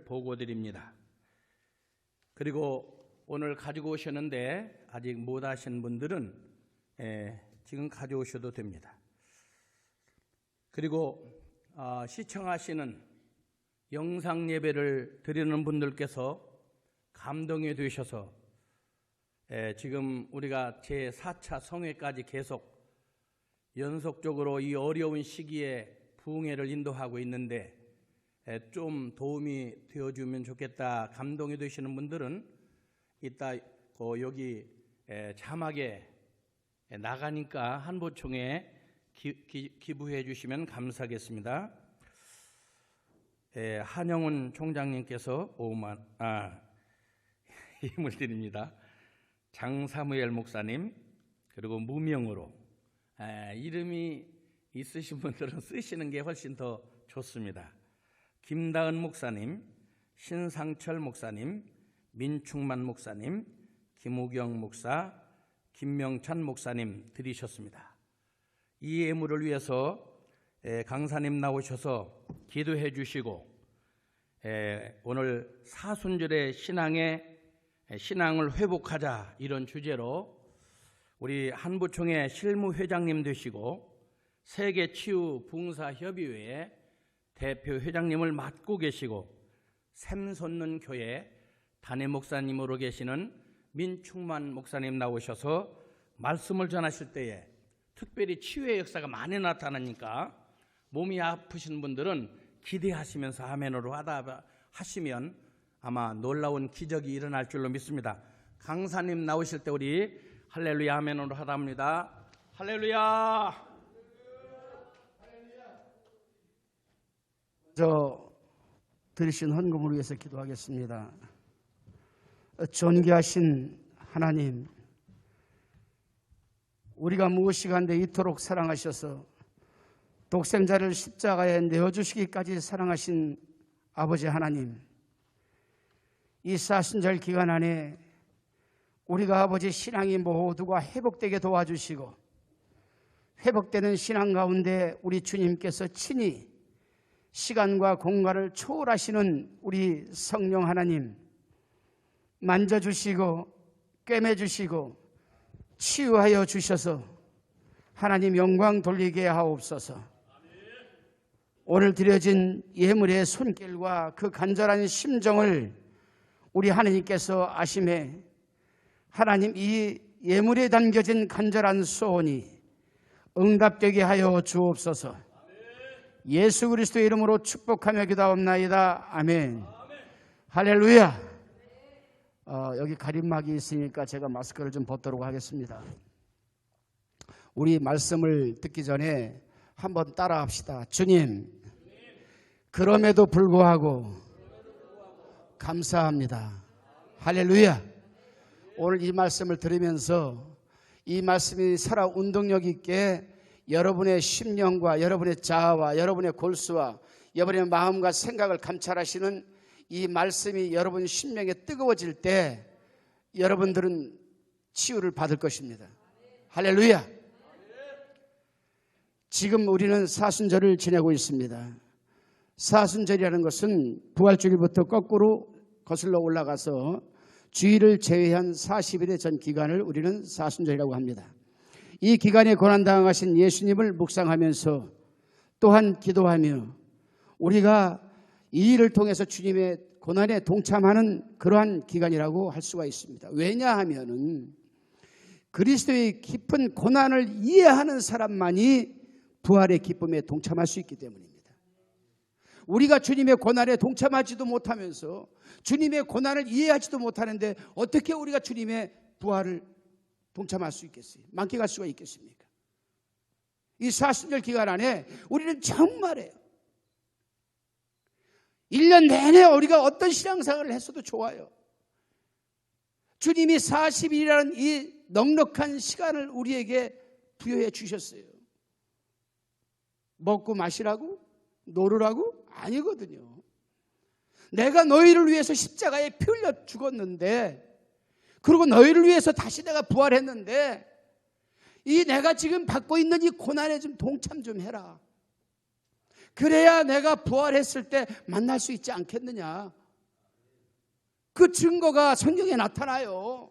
보고드립니다. 그리고 오늘 가지고 오셨는데 아직 못 하신 분들은 지금 가져오셔도 됩니다. 그리고 시청하시는 영상 예배를 드리는 분들께서 감동이 되셔서 지금 우리가 제4차 성회까지 계속 연속적으로 이 어려운 시기에 부흥회를 인도하고 있는데 좀 도움이 되어주면 좋겠다, 감동이 되시는 분들은 이따 여기 자막에 나가니까 한보총에 기부해 주시면 감사하겠습니다. 한영훈 총장님께서 5만 힘을 드립니다. 장사무엘 목사님, 그리고 무명으로 이름이 있으신 분들은 쓰시는 게 훨씬 더 좋습니다. 김다은 목사님, 신상철 목사님, 민충만 목사님, 김우경 목사, 김명찬 목사님 드리셨습니다. 이 예물을 위해서 강사님 나오셔서 기도해 주시고 오늘 사순절의 신앙을 회복하자, 이런 주제로 우리 한부총회 실무회장님 되시고 세계치유봉사협의회 대표회장님을 맡고 계시고 샘솟는 교회 담임 목사님으로 계시는 민충만 목사님 나오셔서 말씀을 전하실 때에 특별히 치유의 역사가 많이 나타나니까 몸이 아프신 분들은 기대하시면서 아멘으로 하시면 아마 놀라운 기적이 일어날 줄로 믿습니다. 강사님 나오실 때 우리 할렐루야 아멘으로 하다 합니다. 할렐루야. 드리신 헌금을 위해서 기도하겠습니다. 존귀하신 하나님, 우리가 무엇이간데 이토록 사랑하셔서 독생자를 십자가에 내어주시기까지 사랑하신 아버지 하나님, 이 사순절 기간 안에 우리가 아버지 신앙이 모두가 회복되게 도와주시고 회복되는 신앙 가운데 우리 주님께서 친히 시간과 공간을 초월하시는 우리 성령 하나님 만져주시고 꿰매주시고 치유하여 주셔서 하나님 영광 돌리게 하옵소서. 오늘 드려진 예물의 손길과 그 간절한 심정을 우리 하나님께서 아심에 하나님 이 예물에 담겨진 간절한 소원이 응답되게 하여 주옵소서. 예수 그리스도의 이름으로 축복하며 기도하옵나이다. 아멘. 할렐루야. 여기 가림막이 있으니까 제가 마스크를 좀 벗도록 하겠습니다. 우리 말씀을 듣기 전에 한번 따라 합시다. 주님, 그럼에도 불구하고 감사합니다. 할렐루야. 오늘 이 말씀을 들으면서 이 말씀이 살아 운동력 있게 여러분의 심령과 여러분의 자아와 여러분의 골수와 여러분의 마음과 생각을 감찰하시는 이 말씀이 여러분 심령에 뜨거워질 때 여러분들은 치유를 받을 것입니다. 할렐루야. 지금 우리는 사순절을 지내고 있습니다. 사순절이라는 것은 부활주일부터 거꾸로 거슬러 올라가서 주일을 제외한 40일의 전 기간을 우리는 사순절이라고 합니다. 이 기간에 고난당하신 예수님을 묵상하면서 또한 기도하며 우리가 이 일을 통해서 주님의 고난에 동참하는 그러한 기간이라고 할 수가 있습니다. 왜냐하면 그리스도의 깊은 고난을 이해하는 사람만이 부활의 기쁨에 동참할 수 있기 때문입니다. 우리가 주님의 고난에 동참하지도 못하면서 주님의 고난을 이해하지도 못하는데 어떻게 우리가 주님의 부활을 동참할 수 있겠어요? 만끽할 수가 있겠습니까? 이 사순절 기간 안에 우리는 정말이에요. 1년 내내 우리가 어떤 신앙생활을 했어도 좋아요. 주님이 40일이라는 이 넉넉한 시간을 우리에게 부여해 주셨어요. 먹고 마시라고? 놀으라고? 아니거든요. 내가 너희를 위해서 십자가에 피 흘려 죽었는데, 그리고 너희를 위해서 다시 내가 부활했는데, 이 내가 지금 받고 있는 이 고난에 좀 동참 좀 해라. 그래야 내가 부활했을 때 만날 수 있지 않겠느냐. 그 증거가 성경에 나타나요.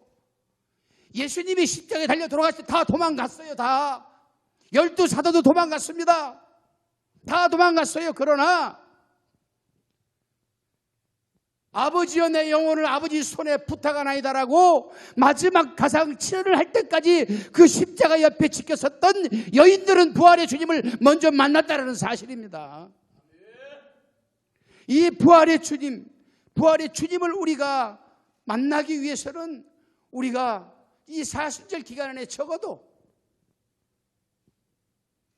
예수님이 십자가에 달려 돌아갔을 때 다 도망갔어요. 다 12사도도 도망갔습니다. 다 도망갔어요. 그러나 아버지여 내 영혼을 아버지 손에 부탁하나이다라고 마지막 가상 치료를 할 때까지 그 십자가 옆에 지켰었던 여인들은 부활의 주님을 먼저 만났다는 사실입니다. 이 부활의 주님을 우리가 만나기 위해서는 우리가 이 사순절 기간 안에 적어도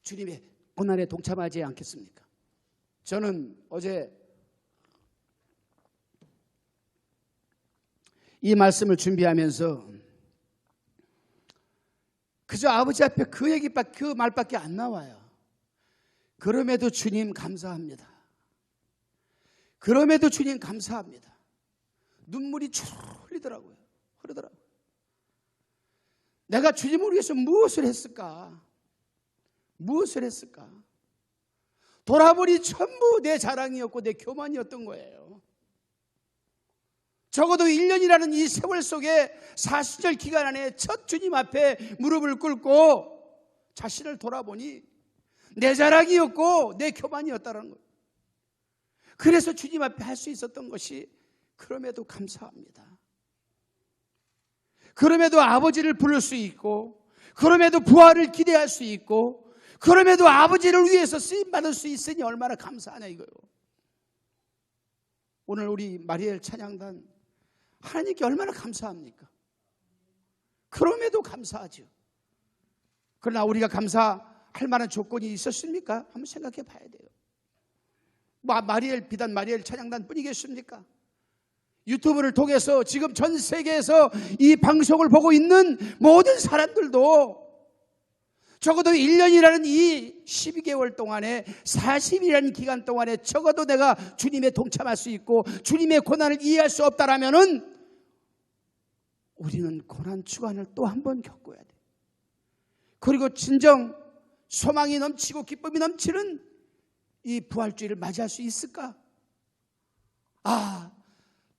주님의 고난에 동참하지 않겠습니까? 저는 어제 이 말씀을 준비하면서 그저 아버지 앞에 그 말밖에 안 나와요. 그럼에도 주님 감사합니다. 그럼에도 주님 감사합니다. 눈물이 흐르더라고요. 내가 주님을 위해서 무엇을 했을까? 무엇을 했을까? 돌아보니 전부 내 자랑이었고 내 교만이었던 거예요. 적어도 1년이라는 이 세월 속에 사순절 기간 안에 첫 주님 앞에 무릎을 꿇고 자신을 돌아보니 내 자랑이었고 내 교만이었다는 거예요. 그래서 주님 앞에 할 수 있었던 것이 그럼에도 감사합니다. 그럼에도 아버지를 부를 수 있고, 그럼에도 부활을 기대할 수 있고, 그럼에도 아버지를 위해서 쓰임받을 수 있으니 얼마나 감사하냐 이거요. 오늘 우리 마리엘 찬양단 하나님께 얼마나 감사합니까? 그럼에도 감사하죠. 그러나 우리가 감사할 만한 조건이 있었습니까? 한번 생각해 봐야 돼요. 비단 마리엘 찬양단 뿐이겠습니까? 유튜브를 통해서 지금 전 세계에서 이 방송을 보고 있는 모든 사람들도 적어도 1년이라는 이 12개월 동안에 40일이라는 기간 동안에 적어도 내가 주님에 동참할 수 있고 주님의 고난을 이해할 수 없다라면은 우리는 고난 주간을 또 한 번 겪어야 돼. 그리고 진정 소망이 넘치고 기쁨이 넘치는 이 부활주의를 맞이할 수 있을까?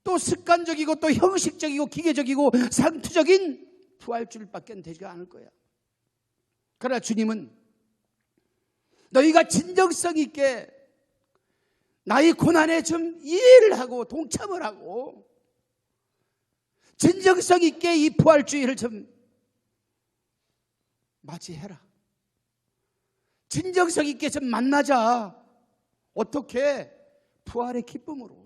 또 습관적이고 또 형식적이고 기계적이고 상투적인 부활주의밖에 되지가 않을 거야. 그러나 주님은 너희가 진정성 있게 나의 고난에 좀 이해를 하고 동참을 하고 진정성 있게 이 부활주의를 좀 맞이해라. 진정성 있게 좀 만나자. 어떻게? 부활의 기쁨으로.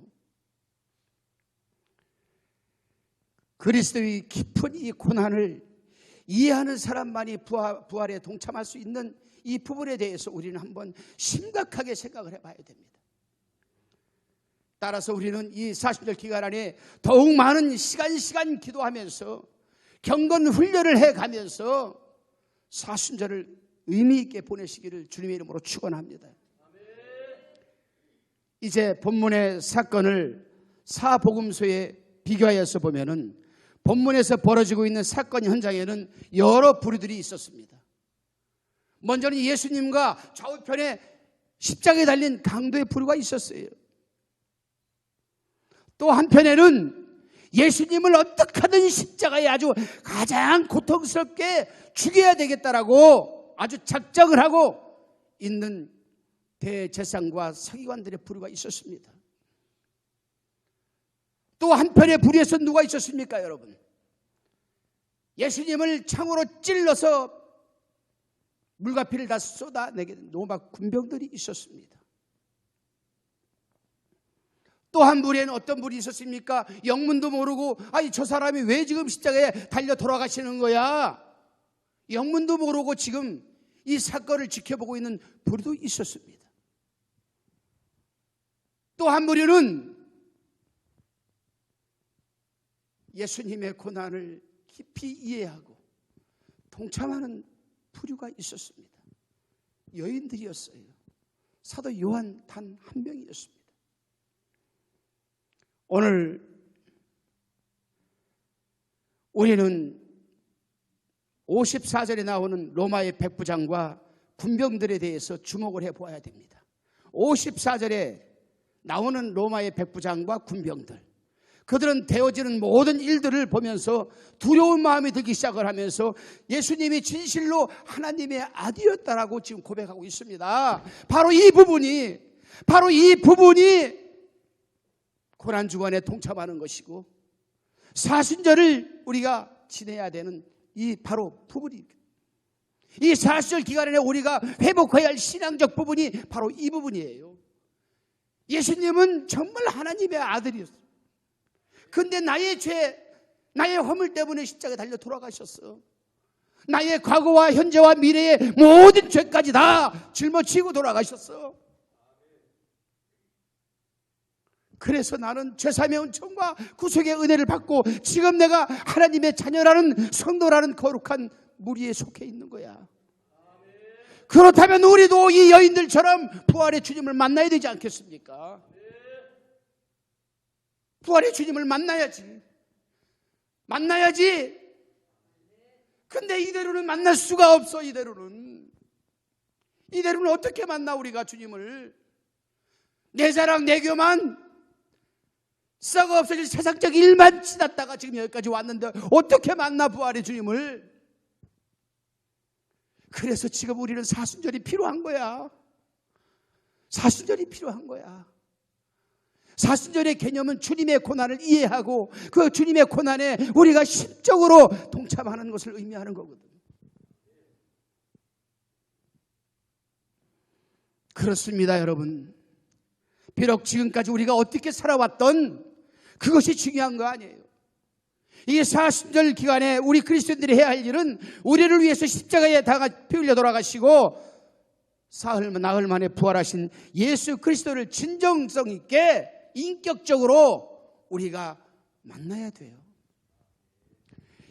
그리스도의 깊은 이 고난을 이해하는 사람만이 부활에 동참할 수 있는 이 부분에 대해서 우리는 한번 심각하게 생각을 해봐야 됩니다. 따라서 우리는 이 40절 기간 안에 더욱 많은 시간 기도하면서 경건 훈련을 해가면서 사순절을 의미 있게 보내시기를 주님의 이름으로 축원합니다. 이제 본문의 사건을 사복음서에 비교하여서 보면은 본문에서 벌어지고 있는 사건 현장에는 여러 부류들이 있었습니다. 먼저는 예수님과 좌우편에 십자가에 달린 강도의 부류가 있었어요. 또 한편에는 예수님을 어떻게 하든 십자가에 아주 가장 고통스럽게 죽여야 되겠다라고 아주 작정을 하고 있는 대제사장과 서기관들의 부류가 있었습니다. 또 한편의 부류에서 누가 있었습니까, 여러분? 예수님을 창으로 찔러서 물과 피를 다 쏟아내게 된 로마 군병들이 있었습니다. 또 한 부류에는 어떤 부류 있었습니까? 영문도 모르고 저 사람이 왜 지금 십자가에 달려 돌아가시는 거야? 영문도 모르고 지금 이 사건을 지켜보고 있는 부류도 있었습니다. 또 한 부류는 예수님의 고난을 깊이 이해하고 동참하는 부류가 있었습니다. 여인들이었어요. 사도 요한 단 한 명이었습니다. 오늘 우리는 54절에 나오는 로마의 백부장과 군병들에 대해서 주목을 해보아야 됩니다. 54절에 나오는 로마의 백부장과 군병들, 그들은 되어지는 모든 일들을 보면서 두려운 마음이 들기 시작을 하면서 예수님이 진실로 하나님의 아들이었다라고 지금 고백하고 있습니다. 바로 이 부분이 고난주간에 동참하는 것이고 사순절을 우리가 지내야 되는 이 바로 부분입니다. 이 사순절 기간에 우리가 회복해야 할 신앙적 부분이 바로 이 부분이에요. 예수님은 정말 하나님의 아들이었어요. 근데 나의 죄, 나의 허물 때문에 십자가에 달려 돌아가셨어. 나의 과거와 현재와 미래의 모든 죄까지 다 짊어지고 돌아가셨어. 그래서 나는 죄사함의 은총과 구속의 은혜를 받고 지금 내가 하나님의 자녀라는 성도라는 거룩한 무리에 속해 있는 거야. 그렇다면 우리도 이 여인들처럼 부활의 주님을 만나야 되지 않겠습니까? 부활의 주님을 만나야지. 근데 이대로는 만날 수가 없어. 이대로는 어떻게 만나 우리가 주님을? 내 자랑 내 교만 썩어 없어질 세상적 일만 지났다가 지금 여기까지 왔는데 어떻게 만나 부활의 주님을? 그래서 지금 우리는 사순절이 필요한 거야. 사순절이 필요한 거야. 사순절의 개념은 주님의 고난을 이해하고 그 주님의 고난에 우리가 심적으로 동참하는 것을 의미하는 거거든. 그렇습니다, 여러분. 비록 지금까지 우리가 어떻게 살아왔던 그것이 중요한 거 아니에요. 이 사순절 기간에 우리 그리스도인들이 해야 할 일은 우리를 위해서 십자가에 피 흘려 돌아가시고 나흘 만에 부활하신 예수 그리스도를 진정성 있게 인격적으로 우리가 만나야 돼요.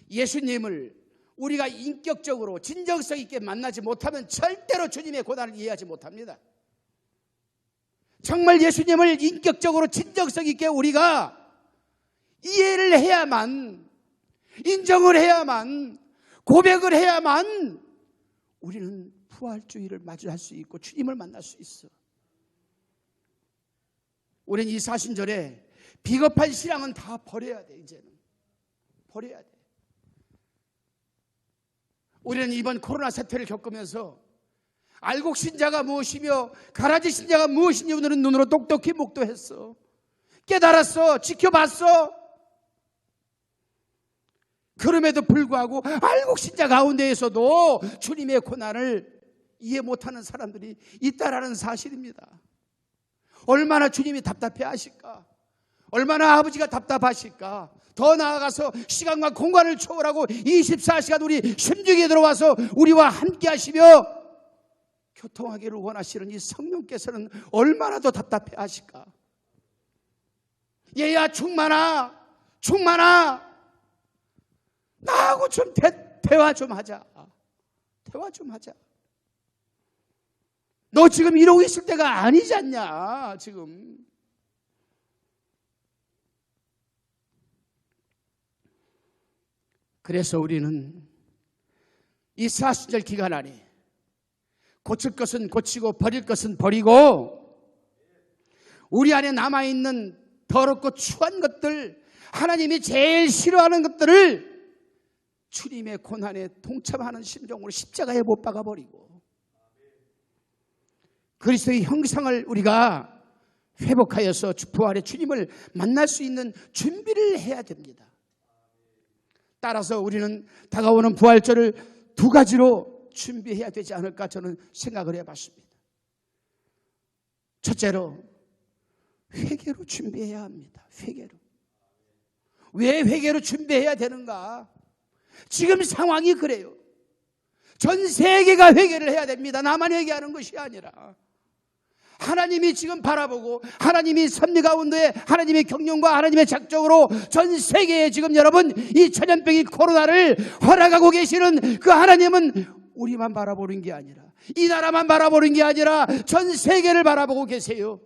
예수님을 우리가 인격적으로 진정성 있게 만나지 못하면 절대로 주님의 고난을 이해하지 못합니다. 정말 예수님을 인격적으로 진정성 있게 우리가 이해를 해야만, 인정을 해야만, 고백을 해야만 우리는 부활주의를 맞이할 수 있고 주님을 만날 수 있어. 우리는 이 사순절에 비겁한 신앙은 다 버려야 돼. 이제는 버려야 돼. 우리는 이번 코로나 사태를 겪으면서 알곡 신자가 무엇이며 가라지 신자가 무엇인지 오늘은 눈으로 똑똑히 목도했어. 깨달았어. 지켜봤어. 그럼에도 불구하고 알곡 신자 가운데에서도 주님의 고난을 이해 못하는 사람들이 있다라는 사실입니다. 얼마나 주님이 답답해 하실까? 얼마나 아버지가 답답하실까? 더 나아가서 시간과 공간을 초월하고 24시간 우리 심중에 들어와서 우리와 함께 하시며 교통하기를 원하시는 이 성령께서는 얼마나 더 답답해 하실까? 얘야 충만아, 나하고 좀 대화 좀 하자. 너 지금 이러고 있을 때가 아니지 않냐 지금. 그래서 우리는 이 사순절 기간 안에 고칠 것은 고치고 버릴 것은 버리고 우리 안에 남아있는 더럽고 추한 것들, 하나님이 제일 싫어하는 것들을 주님의 고난에 동참하는 심정으로 십자가에 못 박아버리고 그리스도의 형상을 우리가 회복하여서 부활의 주님을 만날 수 있는 준비를 해야 됩니다. 따라서 우리는 다가오는 부활절을 두 가지로 준비해야 되지 않을까 저는 생각을 해봤습니다. 첫째로 회개로 준비해야 합니다. 회개로. 왜 회개로 준비해야 되는가? 지금 상황이 그래요. 전 세계가 회개를 해야 됩니다. 나만 회개하는 것이 아니라 하나님이 지금 바라보고 하나님이 섭리 가운데 하나님의 경륜과 하나님의 작정으로 전 세계에 지금 여러분 이 전염병인 코로나를 허락하고 계시는 그 하나님은 우리만 바라보는 게 아니라 이 나라만 바라보는 게 아니라 전 세계를 바라보고 계세요.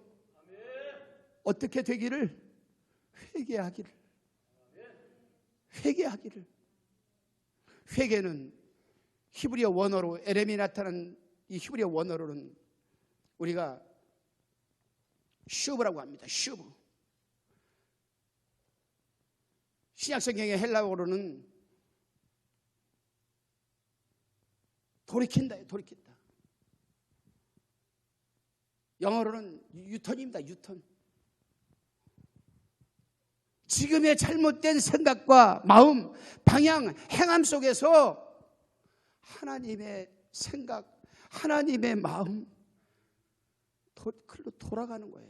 어떻게 되기를? 회개하기를. 회개는 히브리어 원어로 에렘이 나타난 이 히브리어 원어로는 우리가 슈브라고 합니다. 슈브. 신약성경의 헬라어로는 돌이킨다, 돌이킨다. 영어로는 유턴입니다, 유턴. 지금의 잘못된 생각과 마음, 방향, 행함 속에서 하나님의 생각, 하나님의 마음 글로 돌아가는 거예요.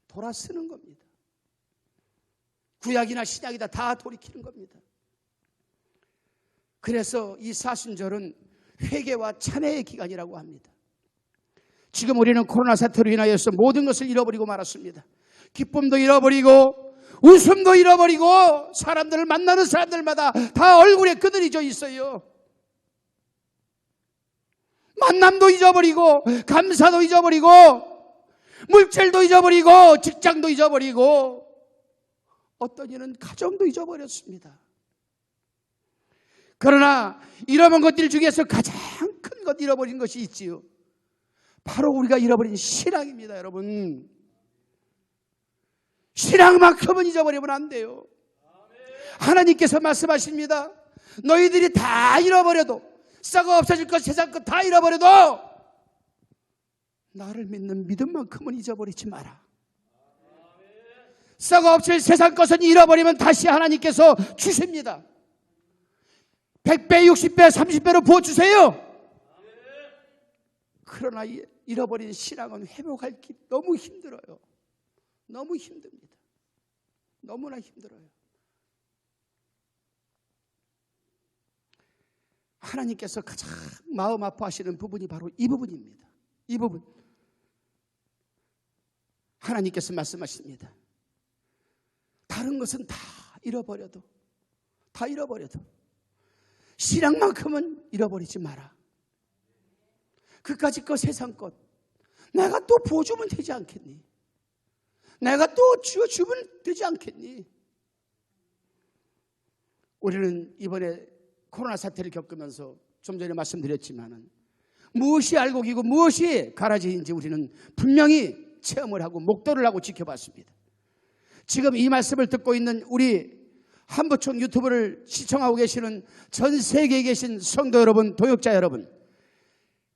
돌아서는 겁니다. 구약이나 신약이다 다 돌이키는 겁니다. 그래서 이 사순절은 회개와 참회의 기간이라고 합니다. 지금 우리는 코로나 사태로 인하여서 모든 것을 잃어버리고 말았습니다. 기쁨도 잃어버리고 웃음도 잃어버리고 사람들을 만나는 사람들마다 다 얼굴에 그늘이 져 있어요. 만남도 잊어버리고 감사도 잊어버리고 물질도 잊어버리고 직장도 잊어버리고 어떤 이는 가정도 잊어버렸습니다. 그러나 잃어버린 것들 중에서 가장 큰 것 잃어버린 것이 있지요. 바로 우리가 잃어버린 신앙입니다. 여러분, 신앙만큼은 잊어버리면 안 돼요. 하나님께서 말씀하십니다. 너희들이 다 잃어버려도, 썩어 없어질 것, 세상 것 다 잃어버려도 나를 믿는 믿음만큼은 잊어버리지 마라. 썩어 없을 세상 것은 잃어버리면 다시 하나님께서 주십니다. 100배, 60배, 30배로 부어주세요. 그러나 잃어버린 신앙은 회복하기 너무 힘들어요. 너무 힘듭니다. 너무나 힘들어요. 하나님께서 가장 마음 아파하시는 부분이 바로 이 부분입니다. 이 부분. 하나님께서 말씀하십니다. 다른 것은 다 잃어버려도 신앙만큼은 잃어버리지 마라. 그까짓 것, 세상 것 내가 또 부어주면 되지 않겠니? 내가 또 쥐어주면 되지 않겠니? 우리는 이번에 코로나 사태를 겪으면서 좀 전에 말씀드렸지만 무엇이 알곡이고 무엇이 가라지인지 우리는 분명히 체험을 하고 목도를 하고 지켜봤습니다. 지금 이 말씀을 듣고 있는 우리 한부총 유튜브를 시청하고 계시는 전 세계에 계신 성도 여러분, 도역자 여러분,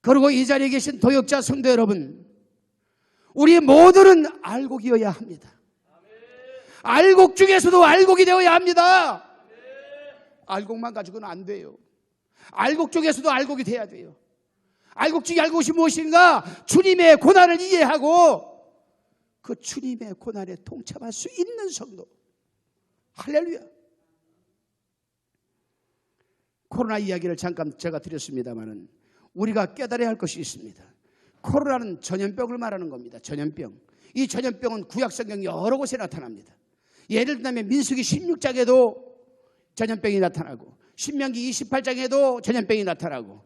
그리고 이 자리에 계신 도역자 성도 여러분, 우리 모두는 알곡이어야 합니다. 알곡 중에서도 알곡이 되어야 합니다. 알곡만 가지고는 안 돼요. 알곡 중에서도 알곡이 돼야 돼요. 알곡 중에 알곡이 무엇인가? 주님의 고난을 이해하고 그 주님의 고난에 동참할 수 있는 성도. 할렐루야. 코로나 이야기를 잠깐 제가 드렸습니다마는 우리가 깨달아야 할 것이 있습니다. 코로나는 전염병을 말하는 겁니다. 전염병. 이 전염병은 구약성경 여러 곳에 나타납니다. 예를 들면 민수기 16장에도 전염병이 나타나고 신명기 28장에도 전염병이 나타나고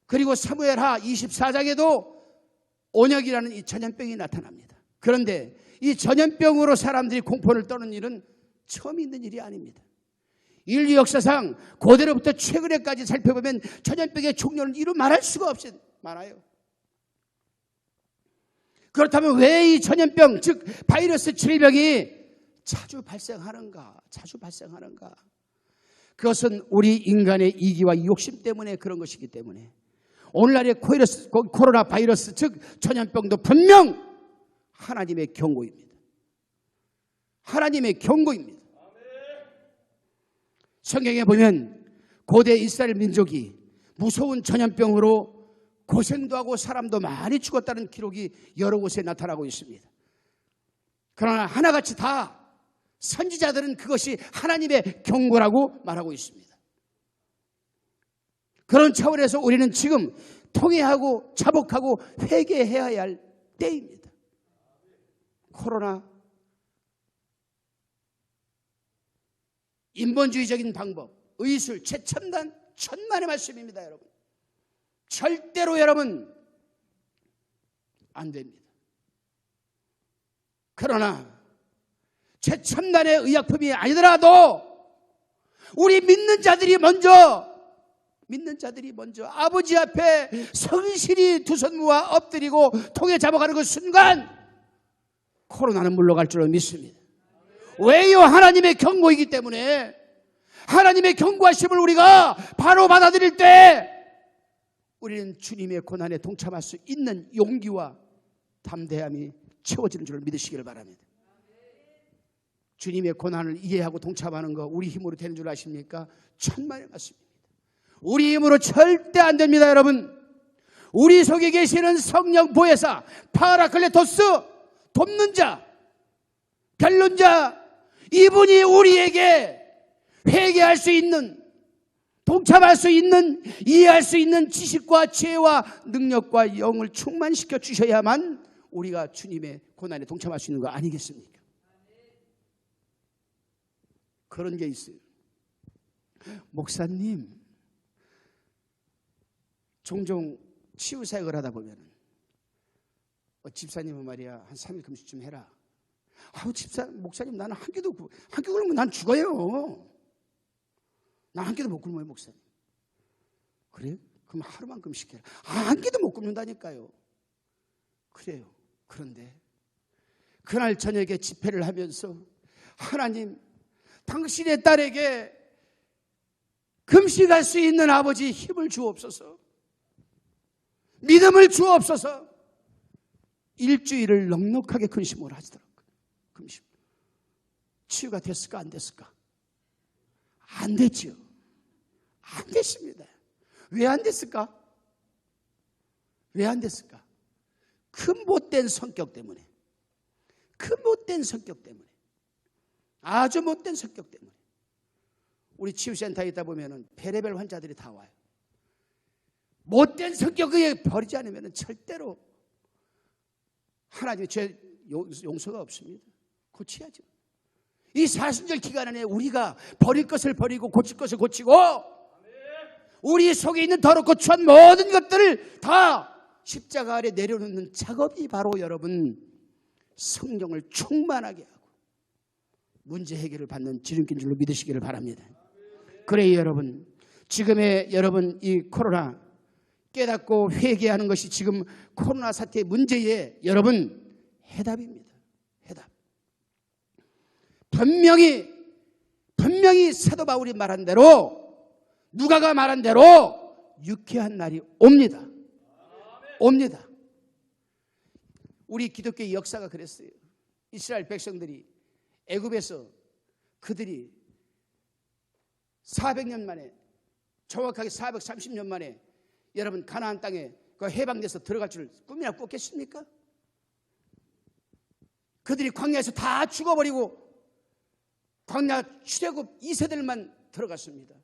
그리고 사무엘하 24장에도 온역이라는 이 전염병이 나타납니다. 그런데 이 전염병으로 사람들이 공포를 떠는 일은 처음 있는 일이 아닙니다. 인류 역사상 고대로부터 최근에까지 살펴보면 전염병의 종류는 이루 말할 수가 없이 많아요. 그렇다면 왜 이 전염병, 즉 바이러스 질병이 자주 발생하는가? 그것은 우리 인간의 이기와 욕심 때문에 그런 것이기 때문에 오늘날의 코로나 바이러스, 즉 전염병도 분명 하나님의 경고입니다. 하나님의 경고입니다. 성경에 보면 고대 이스라엘 민족이 무서운 전염병으로 고생도 하고 사람도 많이 죽었다는 기록이 여러 곳에 나타나고 있습니다. 그러나 하나같이 다 선지자들은 그것이 하나님의 경고라고 말하고 있습니다. 그런 차원에서 우리는 지금 통회하고 자복하고 회개해야 할 때입니다. 코로나, 인본주의적인 방법, 의술, 최첨단, 천만의 말씀입니다. 여러분, 절대로 여러분 안 됩니다. 그러나 최첨단의 의약품이 아니더라도 우리 믿는 자들이 먼저 아버지 앞에 성실히 두 손 모아 엎드리고 통에 잡아가는 그 순간 코로나는 물러갈 줄로 믿습니다. 왜요? 하나님의 경고이기 때문에. 하나님의 경고하심을 우리가 바로 받아들일 때 우리는 주님의 고난에 동참할 수 있는 용기와 담대함이 채워지는 줄 믿으시기를 바랍니다. 주님의 고난을 이해하고 동참하는 거 우리 힘으로 되는 줄 아십니까? 천만의 말씀입니다. 우리 힘으로 절대 안 됩니다, 여러분. 우리 속에 계시는 성령 보혜사 파라클레토스, 돕는 자, 변론자, 이분이 우리에게 회개할 수 있는, 동참할 수 있는, 이해할 수 있는 지식과 지혜와 능력과 영을 충만시켜 주셔야만 우리가 주님의 고난에 동참할 수 있는 거 아니겠습니까? 그런 게 있어요. 목사님, 종종 치유사역을 하다 보면 집사님은 말이야 한 3일 금식 좀 해라. 아우 목사님 나는 한 끼도 굶으면 난 죽어요. 난 한 끼도 못 굶어요 목사님. 그래요? 그럼 하루만 금식해라. 한 끼도 못 굶는다니까요. 그래요. 그런데 그날 저녁에 집회를 하면서 하나님 당신의 딸에게 금식할 수 있는 아버지 힘을 주옵소서, 믿음을 주옵소서. 일주일을 넉넉하게 근심을 하시더라고요. 금식. 치유가 됐을까 안 됐을까? 안 됐죠. 안 됐습니다. 왜 안 됐을까? 왜 안 됐을까? 그 못된 성격 때문에, 그 못된 성격 때문에, 아주 못된 성격 때문에. 우리 치유센터에 있다 보면은 별의별 환자들이 다 와요. 못된 성격을 버리지 않으면 절대로 하나님의 죄 용서가 없습니다. 고쳐야죠. 이 사순절 기간 안에 우리가 버릴 것을 버리고 고칠 것을 고치고 우리 속에 있는 더럽고 추한 모든 것들을 다 십자가 아래 내려놓는 작업이 바로 여러분 성령을 충만하게 하고 문제 해결을 받는 지름길인 줄로 믿으시기를 바랍니다. 그래요, 여러분. 지금의 여러분 이 코로나 깨닫고 회개하는 것이 지금 코로나 사태의 문제에 여러분 해답입니다. 해답. 분명히 사도 바울이 말한 대로, 누가가 말한 대로 유쾌한 날이 옵니다. 옵니다. 우리 기독교의 역사가 그랬어요. 이스라엘 백성들이 애굽에서 그들이 400년 만에, 정확하게 430년 만에 여러분 가나안 땅에 그 해방돼서 들어갈 줄 꿈이나 꿨겠습니까? 그들이 광야에서 다 죽어버리고 광야 출애굽 2세들만 들어갔습니다.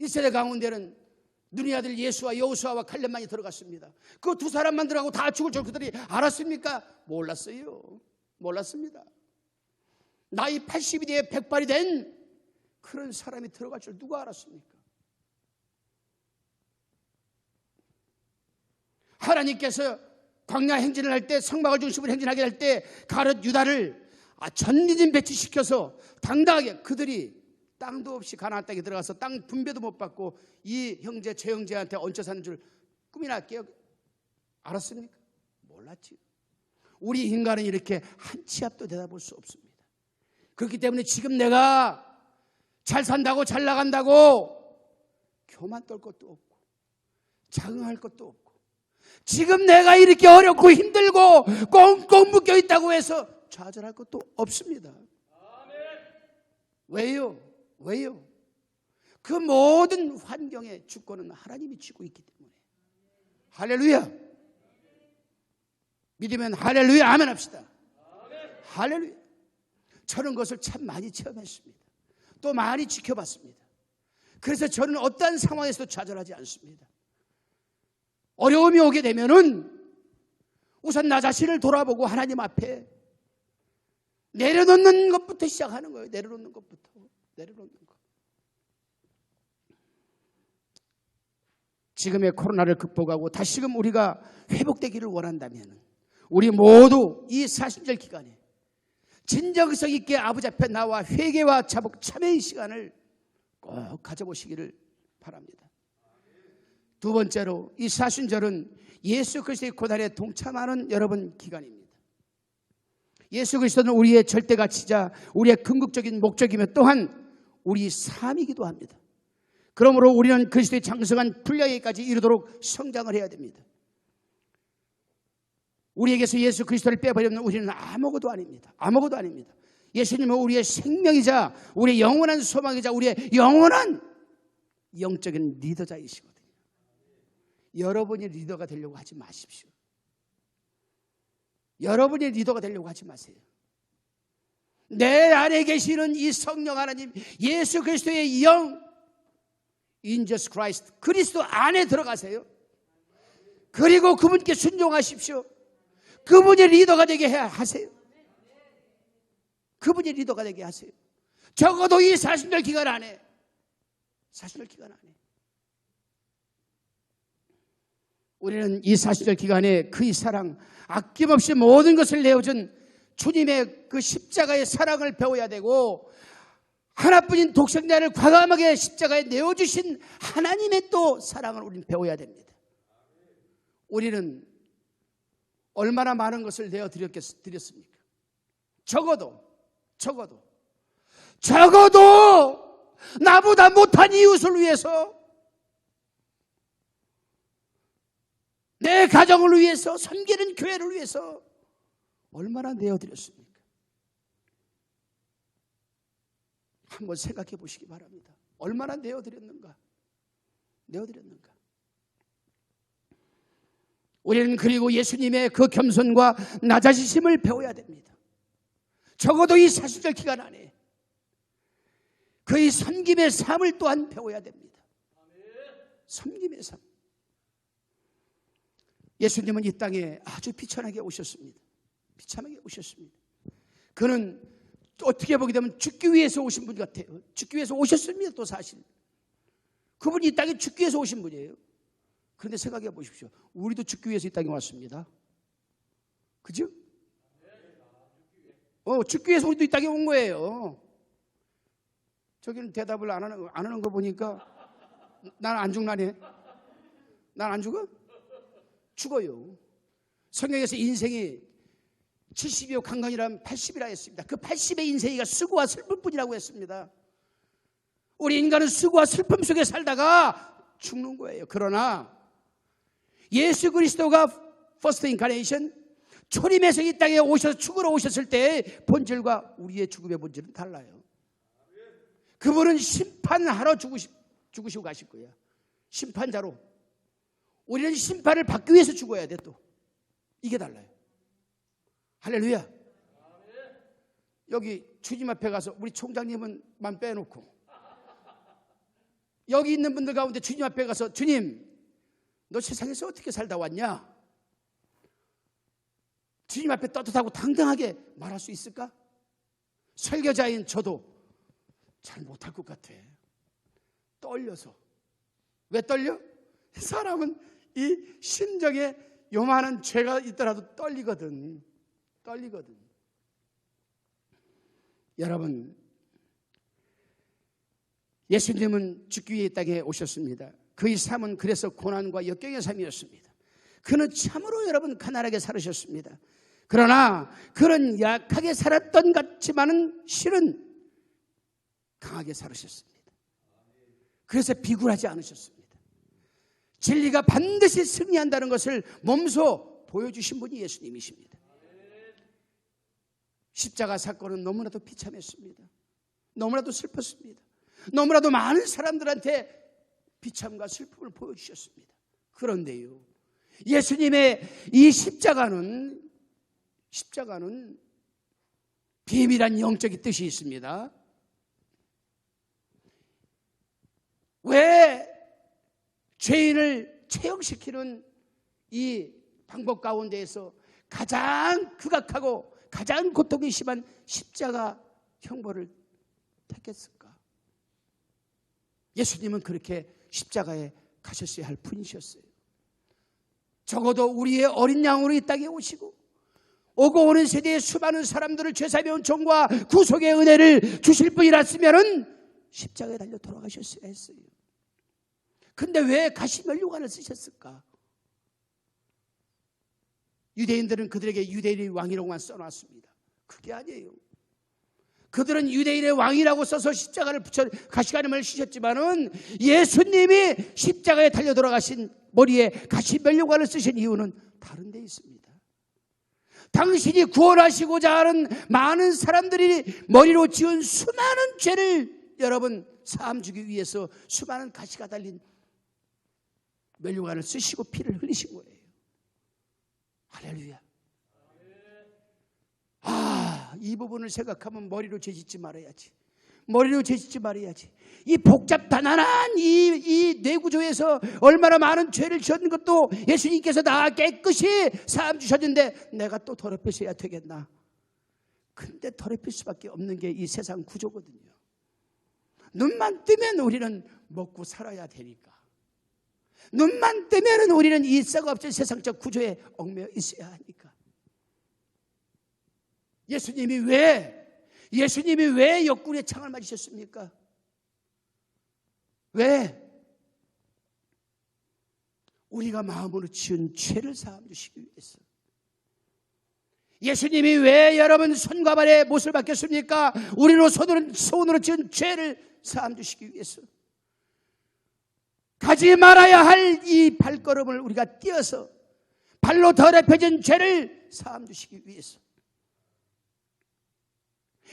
1세대 가운데는 눈의 아들 예수와 여호수아와 칼렙만이 들어갔습니다. 그 두 사람만 들어가고 다 죽을 줄 그들이 알았습니까? 몰랐어요. 몰랐습니다. 나이 80이 돼 100발이 된 그런 사람이 들어갈 줄 누가 알았습니까? 하나님께서 광야 행진을 할 때, 성막을 중심으로 행진하게 할 때 가룟 유다를 전리진 배치시켜서 당당하게 그들이 땅도 없이 가나안 땅에 들어가서 땅 분배도 못 받고 이 형제 저 형제한테 얹혀 사는 줄 꿈이나 깨어 알았습니까? 몰랐지요. 우리 인간은 이렇게 한 치 앞도 내다볼 수 없습니다. 그렇기 때문에 지금 내가 잘 산다고 잘 나간다고 교만 떨 것도 없고 자긍할 것도 없고, 지금 내가 이렇게 어렵고 힘들고 꽁꽁 묶여 있다고 해서 좌절할 것도 없습니다. 왜요? 왜요? 그 모든 환경의 주권은 하나님이 쥐고 있기 때문에. 할렐루야. 믿으면 할렐루야 아멘 합시다. 할렐루야. 저런 것을 참 많이 체험했습니다. 또 많이 지켜봤습니다. 그래서 저는 어떠한 상황에서도 좌절하지 않습니다. 어려움이 오게 되면은 우선 나 자신을 돌아보고 하나님 앞에 내려놓는 것부터 시작하는 거예요. 내려놓는 것부터. 내려놓는 것. 지금의 코로나를 극복하고 다시금 우리가 회복되기를 원한다면 우리 모두 이 사순절 기간에 진정성 있게 아버지 앞에 나와 회개와 참회의 시간을 꼭 가져보시기를 바랍니다. 두 번째로 이 사순절은 예수 그리스도의 고난에 동참하는 여러분 기간입니다. 예수 그리스도는 우리의 절대가치자, 우리의 궁극적인 목적이며 또한 우리 삶이기도 합니다. 그러므로 우리는 그리스도의 장성한 분량에까지 이르도록 성장을 해야 됩니다. 우리에게서 예수 그리스도를 빼버리면 우리는 아무것도 아닙니다. 아무것도 아닙니다. 예수님은 우리의 생명이자 우리의 영원한 소망이자 우리의 영원한 영적인 리더자이시거든요. 여러분이 리더가 되려고 하지 마십시오. 여러분이 리더가 되려고 하지 마세요. 내 안에 계시는 이 성령 하나님, 예수 그리스도의 영, In Jesus Christ, 그리스도 안에 들어가세요. 그리고 그분께 순종하십시오. 그분이 리더가 되게 하세요. 그분이 리더가 되게 하세요. 적어도 이 40년 기간 안에, 40년 기간 안에 우리는 이 40년 기간에 그의 사랑, 아낌없이 모든 것을 내어준 주님의 그 십자가의 사랑을 배워야 되고, 하나뿐인 독생자를 과감하게 십자가에 내어주신 하나님의 또 사랑을 우리는 배워야 됩니다. 우리는 얼마나 많은 것을 내어드렸습니까? 적어도 나보다 못한 이웃을 위해서, 내 가정을 위해서, 섬기는 교회를 위해서 얼마나 내어드렸습니까? 한번 생각해 보시기 바랍니다. 얼마나 내어드렸는가? 우리는 그리고 예수님의 그 겸손과 낮아지심을 배워야 됩니다. 적어도 이 40절 기간 안에 그의 섬김의 삶을 또한 배워야 됩니다. 섬김의 삶. 예수님은 이 땅에 아주 비천하게 오셨습니다. 비참하게 오셨습니다. 그는 어떻게 보게 되면 죽기 위해서 오신 분 같아요. 죽기 위해서 오셨습니다. 또 사실 그분이 이 땅에 죽기 위해서 오신 분이에요. 그런데 생각해 보십시오. 우리도 죽기 위해서 이 땅에 왔습니다. 그죠? 죽기 위해서 우리도 이 땅에 온 거예요. 저기는 대답을 안 하는 거 보니까 난 안 죽나네. 난 안 죽어? 죽어요. 성경에서 인생이 70이요 강건이라면 80이라 했습니다. 그 80의 인생이가 수고와 슬픔뿐이라고 했습니다. 우리 인간은 수고와 슬픔 속에 살다가 죽는 거예요. 그러나 예수 그리스도가 퍼스트 인카네이션, 초림에서 이 땅에 오셔서 죽으러 오셨을 때의 본질과 우리의 죽음의 본질은 달라요. 그분은 심판하러 죽으시고 가실 거예요. 심판자로. 우리는 심판을 받기 위해서 죽어야 돼. 또 이게 달라요. 할렐루야. 여기 주님 앞에 가서 우리 총장님은 만 빼놓고 여기 있는 분들 가운데 주님 앞에 가서 주님, 너 세상에서 어떻게 살다 왔냐? 주님 앞에 떳떳하고 당당하게 말할 수 있을까? 설교자인 저도 잘 못할 것 같아. 떨려서. 왜 떨려? 사람은 이 심정에 요만한 죄가 있더라도 떨리거든. 여러분, 예수님은 죽기 위해 이 땅에 오셨습니다. 그의 삶은 그래서 고난과 역경의 삶이었습니다. 그는 참으로 여러분 가난하게 살으셨습니다. 그러나 그는 약하게 살았던 같지만은 실은 강하게 살으셨습니다. 그래서 비굴하지 않으셨습니다. 진리가 반드시 승리한다는 것을 몸소 보여주신 분이 예수님이십니다. 십자가 사건은 너무나도 비참했습니다. 너무나도 슬펐습니다. 너무나도 많은 사람들한테 비참과 슬픔을 보여주셨습니다. 그런데요, 예수님의 이 십자가는 비밀한 영적인 뜻이 있습니다. 왜 죄인을 체형시키는 이 방법 가운데에서 가장 극악하고 가장 고통이 심한 십자가 형벌을 택했을까? 예수님은 그렇게 십자가에 가셨어야 할 분이셨어요. 적어도 우리의 어린 양으로 이 땅에 오시고 오고 오는 세대의 수많은 사람들을 죄사하며 종과 구속의 은혜를 주실 분이랐으면 십자가에 달려 돌아가셨어야 했어요. 근데 왜 가시면류관을 쓰셨을까? 유대인들은 그들에게 유대인의 왕이라고만 써놨습니다. 그게 아니에요. 그들은 유대인의 왕이라고 써서 십자가를 붙여 가시관임을 쓰셨지만은 예수님이 십자가에 달려 돌아가신 머리에 가시면류관을 쓰신 이유는 다른 데 있습니다. 당신이 구원하시고자 하는 많은 사람들이 머리로 지은 수많은 죄를 여러분 사함 주기 위해서 수많은 가시가 달린 면류관을 쓰시고 피를 흘리신 거예요. 할렐루야. 이 부분을 생각하면 머리로 죄짓지 말아야지. 머리로 죄짓지 말아야지. 이 복잡단단한 이 뇌구조에서 얼마나 많은 죄를 지었는 것도 예수님께서 다 깨끗이 사함 주셨는데 내가 또 더럽혀서야 되겠나. 근데 더럽힐 수밖에 없는 게 이 세상 구조거든요. 눈만 뜨면 우리는 먹고 살아야 되니까. 눈만 뜨면 우리는 이 썩어없는 세상적 구조에 얽매여 있어야 하니까. 예수님이 왜 역군의 창을 맞으셨습니까? 왜? 우리가 마음으로 지은 죄를 사함 주시기 위해서. 예수님이 왜 여러분 손과 발에 못을 박혔습니까? 우리로 손으로 지은 죄를 사함 주시기 위해서. 가지 말아야 할 이 발걸음을 우리가 띄어서 발로 더럽혀진 죄를 사함 주시기 위해서.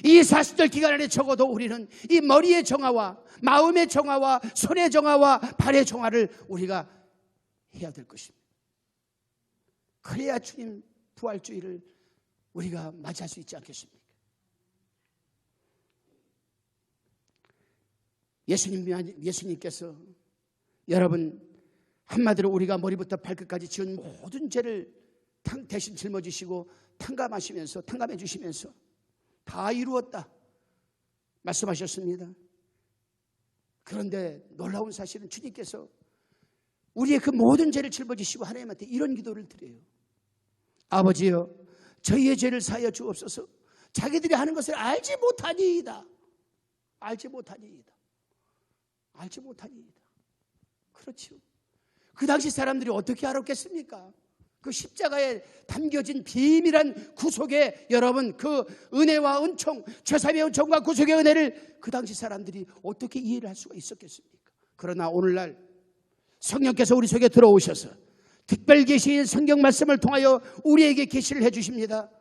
이 40절 기간 안에 적어도 우리는 이 머리의 정화와 마음의 정화와 손의 정화와 발의 정화를 우리가 해야 될 것입니다. 그래야 주님 부활주의를 우리가 맞이할 수 있지 않겠습니까? 예수님께서 여러분 한마디로 우리가 머리부터 발끝까지 지은 모든 죄를 대신 짊어지시고 탕감해 주시면서 다 이루었다 말씀하셨습니다. 그런데 놀라운 사실은 주님께서 우리의 그 모든 죄를 짊어지시고 하나님한테 이런 기도를 드려요. 아버지여 저희의 죄를 사하여 주옵소서. 자기들이 하는 것을 알지 못하니이다. 그렇죠. 그 당시 사람들이 어떻게 알았겠습니까? 그 십자가에 담겨진 비밀한 구속의 여러분 그 은혜와 은총, 죄사함의 은총과 구속의 은혜를 그 당시 사람들이 어떻게 이해를 할 수가 있었겠습니까? 그러나 오늘날 성령께서 우리 속에 들어오셔서 특별 계시인 성경 말씀을 통하여 우리에게 계시를 해주십니다.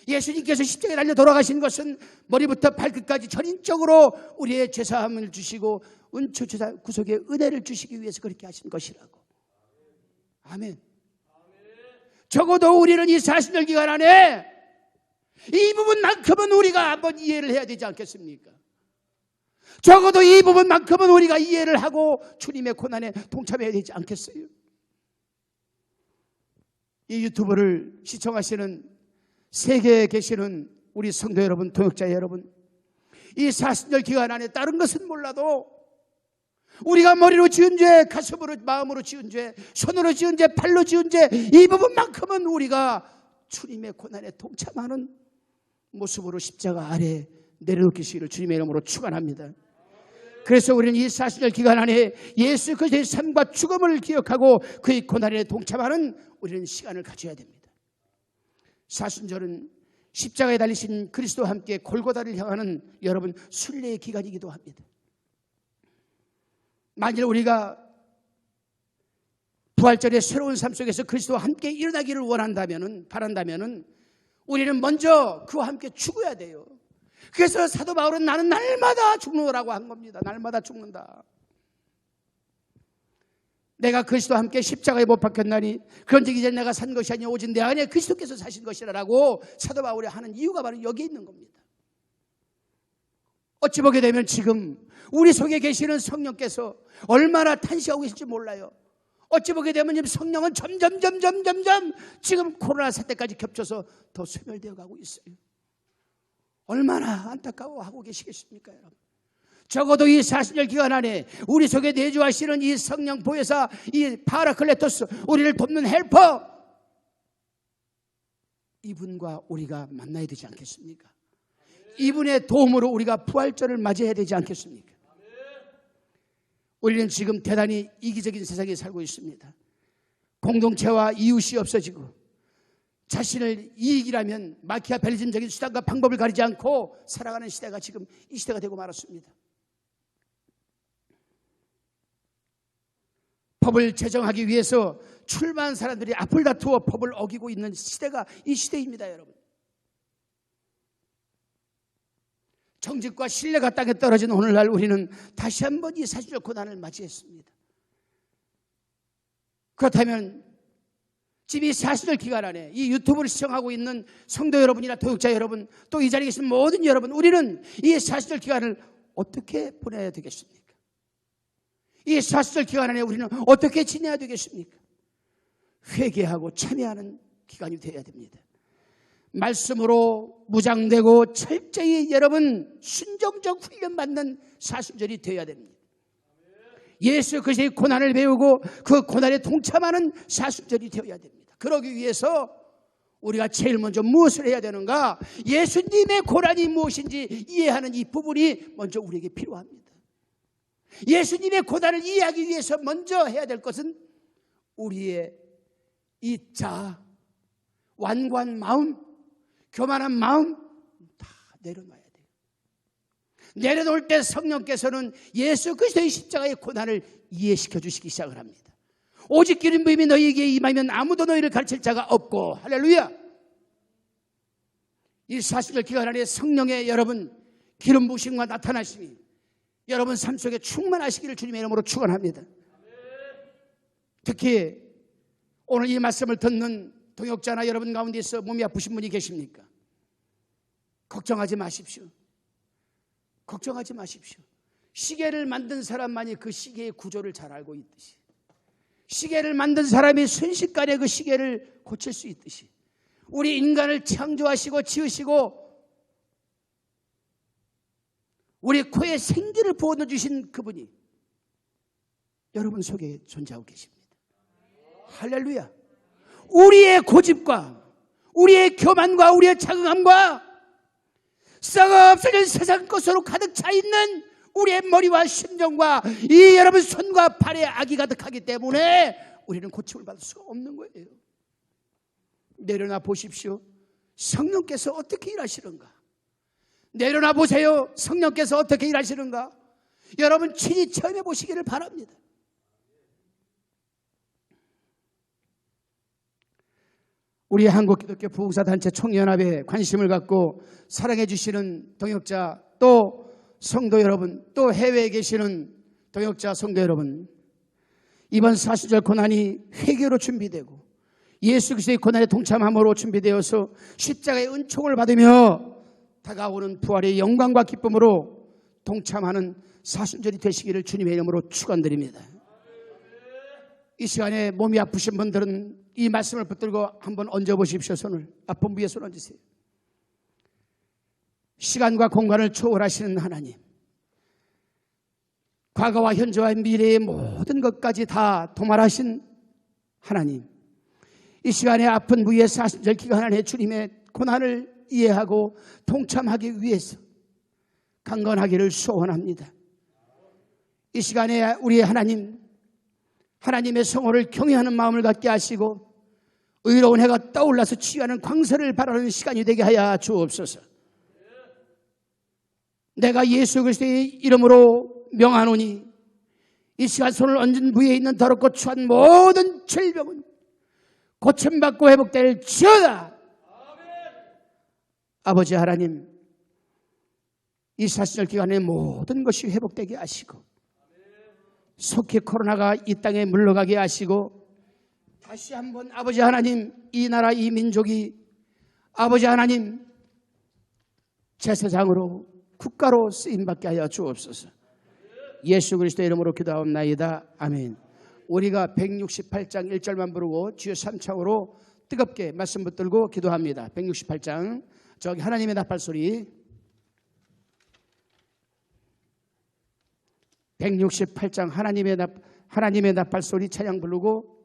예수님께서 십자가에 달려 돌아가신 것은 머리부터 발끝까지 전인적으로 우리의 죄사함을 주시고 은총, 죄사, 구속의 은혜를 주시기 위해서 그렇게 하신 것이라고. 아멘. 적어도 우리는 이 40년 기간 안에 이 부분만큼은 우리가 한번 이해를 해야 되지 않겠습니까? 적어도 이 부분만큼은 우리가 이해를 하고 주님의 고난에 동참해야 되지 않겠어요? 이 유튜브를 시청하시는 세계에 계시는 우리 성도 여러분, 동역자 여러분, 이 40년 기간 안에 다른 것은 몰라도 우리가 머리로 지은 죄, 가슴으로, 마음으로 지은 죄, 손으로 지은 죄, 발로 지은 죄, 이 부분만큼은 우리가 주님의 고난에 동참하는 모습으로 십자가 아래 내려놓기를 주님의 이름으로 축원합니다. 그래서 우리는 이 40년 기간 안에 예수 그리스도의 삶과 죽음을 기억하고 그의 고난에 동참하는 우리는 시간을 가져야 됩니다. 사순절은 십자가에 달리신 그리스도와 함께 골고다를 향하는 여러분 순례의 기간이기도 합니다. 만일 우리가 부활절의 새로운 삶 속에서 그리스도와 함께 일어나기를 바란다면 우리는 먼저 그와 함께 죽어야 돼요. 그래서 사도 바울은 나는 날마다 죽노라고 한 겁니다. 날마다 죽는다. 내가 그리스도와 함께 십자가에 못 박혔나니 그런즉 이제 내가 산 것이 아니라 오직 내 안에 그리스도께서 사신 것이라고 사도 바울이 하는 이유가 바로 여기에 있는 겁니다. 어찌 보게 되면 지금 우리 속에 계시는 성령께서 얼마나 탄식하고 계실지 몰라요. 어찌 보게 되면 성령은 점점 지금 코로나 사태까지 겹쳐서 더 소멸되어 가고 있어요. 얼마나 안타까워하고 계시겠습니까, 여러분? 적어도 이 40년 기간 안에 우리 속에 내주하시는 이 성령 보혜사, 이 파라클레토스, 우리를 돕는 헬퍼, 이분과 우리가 만나야 되지 않겠습니까? 이분의 도움으로 우리가 부활절을 맞이해야 되지 않겠습니까? 우리는 지금 대단히 이기적인 세상에 살고 있습니다. 공동체와 이웃이 없어지고 자신을 이익이라면 마키아벨리즘적인 수단과 방법을 가리지 않고 살아가는 시대가 지금 이 시대가 되고 말았습니다. 법을 제정하기 위해서 출마한 사람들이 앞을 다투어 법을 어기고 있는 시대가 이 시대입니다, 여러분. 정직과 신뢰가 땅에 떨어진 오늘날 우리는 다시 한번 이 사실적 고난을 맞이했습니다. 그렇다면 지금 이 사실적 기간 안에 이 유튜브를 시청하고 있는 성도 여러분이나 도역자 여러분, 또 이 자리에 계신 모든 여러분, 우리는 이 사실적 기간을 어떻게 보내야 되겠습니까? 이 사실적 기간 안에 우리는 어떻게 지내야 되겠습니까? 회개하고 참여하는 기간이 되어야 됩니다. 말씀으로 무장되고 철저히 여러분 순종적 훈련받는 사순절이 되어야 됩니다. 예수 그리스도의 고난을 배우고 그 고난에 동참하는 사순절이 되어야 됩니다. 그러기 위해서 우리가 제일 먼저 무엇을 해야 되는가? 예수님의 고난이 무엇인지 이해하는 이 부분이 먼저 우리에게 필요합니다. 예수님의 고난을 이해하기 위해서 먼저 해야 될 것은 우리의 이 자, 완고한 마음, 교만한 마음 다 내려놔야 돼요. 내려놓을 때 성령께서는 예수 그리스도의 십자가의 고난을 이해시켜 주시기 시작을 합니다. 오직 기름 부음이 너희에게 임하면 아무도 너희를 가르칠 자가 없고, 할렐루야. 이 사순절 기간 안에 성령의 여러분 기름 부으심과 나타나심이 여러분 삶 속에 충만하시기를 주님의 이름으로 축원합니다. 특히 오늘 이 말씀을 듣는 동역자나 여러분 가운데서 몸이 아프신 분이 계십니까? 걱정하지 마십시오. 걱정하지 마십시오. 시계를 만든 사람만이 그 시계의 구조를 잘 알고 있듯이, 시계를 만든 사람이 순식간에 그 시계를 고칠 수 있듯이, 우리 인간을 창조하시고 지으시고 우리 코에 생기를 부어넣어주신 그분이 여러분 속에 존재하고 계십니다. 할렐루야. 우리의 고집과 우리의 교만과 우리의 자긍함과 썩어 없어진 세상 것으로 가득 차 있는 우리의 머리와 심정과 이 여러분 손과 발에 악이 가득하기 때문에 우리는 고침을 받을 수가 없는 거예요. 내려놔 보십시오. 성령께서 어떻게 일하시는가? 내려놔 보세요. 성령께서 어떻게 일하시는가? 여러분 친히 체험해 보시기를 바랍니다. 우리 한국기독교 부흥사단체 총연합에 관심을 갖고 사랑해 주시는 동역자, 또 성도 여러분, 또 해외에 계시는 동역자 성도 여러분, 이번 사순절 고난이 회개로 준비되고 예수 그리스도의 고난에 동참함으로 준비되어서 십자가의 은총을 받으며 다가오는 부활의 영광과 기쁨으로 동참하는 사순절이 되시기를 주님의 이름으로 축원드립니다. 이 시간에 몸이 아프신 분들은 이 말씀을 붙들고 한번 얹어보십시오. 손을 아픈 부위에 손 얹으세요. 시간과 공간을 초월하시는 하나님, 과거와 현재와 미래의 모든 것까지 다 도말하신 하나님, 이 시간에 아픈 부위에 사순절 기간 안에 주님의 고난을 이해하고 동참하기 위해서 강건하기를 소원합니다. 이 시간에 우리 하나님의 성호를 경외하는 마음을 갖게 하시고 의로운 해가 떠올라서 치유하는 광선을 바라는 시간이 되게 하여 주옵소서. 내가 예수 그리스도의 이름으로 명하노니 이 시간 손을 얹은 부위에 있는 더럽고 추한 모든 질병은 고침받고 회복될 지어다. 아버지 하나님, 이 사순절 기간에 모든 것이 회복되게 하시고 속히 코로나가 이 땅에 물러가게 하시고 다시 한번 아버지 하나님, 이 나라 이 민족이 아버지 하나님 제사장으로 국가로 쓰임받게 하여 주옵소서. 예수 그리스도의 이름으로 기도하옵나이다. 아멘. 우리가 168장 1절만 부르고 주여 삼창으로 뜨겁게 말씀 붙들고 기도합니다. 168장, 저기 하나님의 나팔소리, 168장 하나님의 나팔소리 찬양 부르고,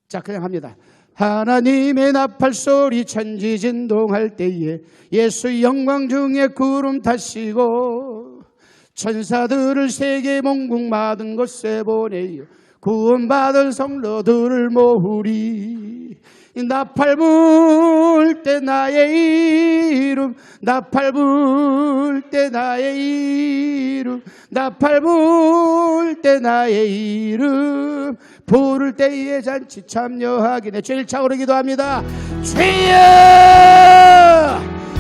자 그냥 합니다. 하나님의 나팔소리 천지진동할 때에 예수 영광 중에 구름 타시고 천사들을 세계 몽궁 받은 곳에 보내요 구원받을 성도들을 모으리. 나팔 불 때 나의 이름, 나팔 불 때 나의 이름, 나팔 불 때 나의 이름, 부를 때에 잔치 참여하기. 내 제일 차오르 기도합니다. 주여,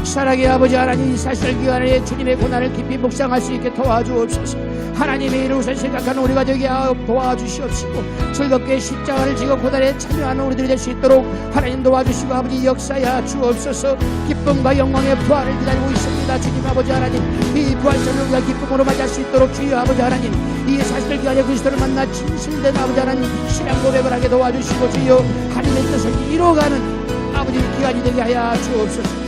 사랑의 아버지 하나님, 이 사실 기간에 주님의 고난을 깊이 묵상할 수 있게 도와주옵소서. 하나님의 이름을 생각하는 우리가 되게 도와주시옵시고, 즐겁게 십자가를 지고 고난에 참여하는 우리들이 될 수 있도록 하나님 도와주시고, 아버지 역사야 주옵소서. 기쁨과 영광의 부활을 기다리고 있습니다. 주님 아버지 하나님, 이 부활절을 우리가 기쁨으로 맞이할 수 있도록 주여 아버지 하나님, 이 사실 기간에 그리스도를 만나 진실된 아버지 하나님 신앙 고백을 하게 도와주시고, 주여 하나님의 뜻을 이뤄가는 아버지 기간이 되게 하여 주옵소서.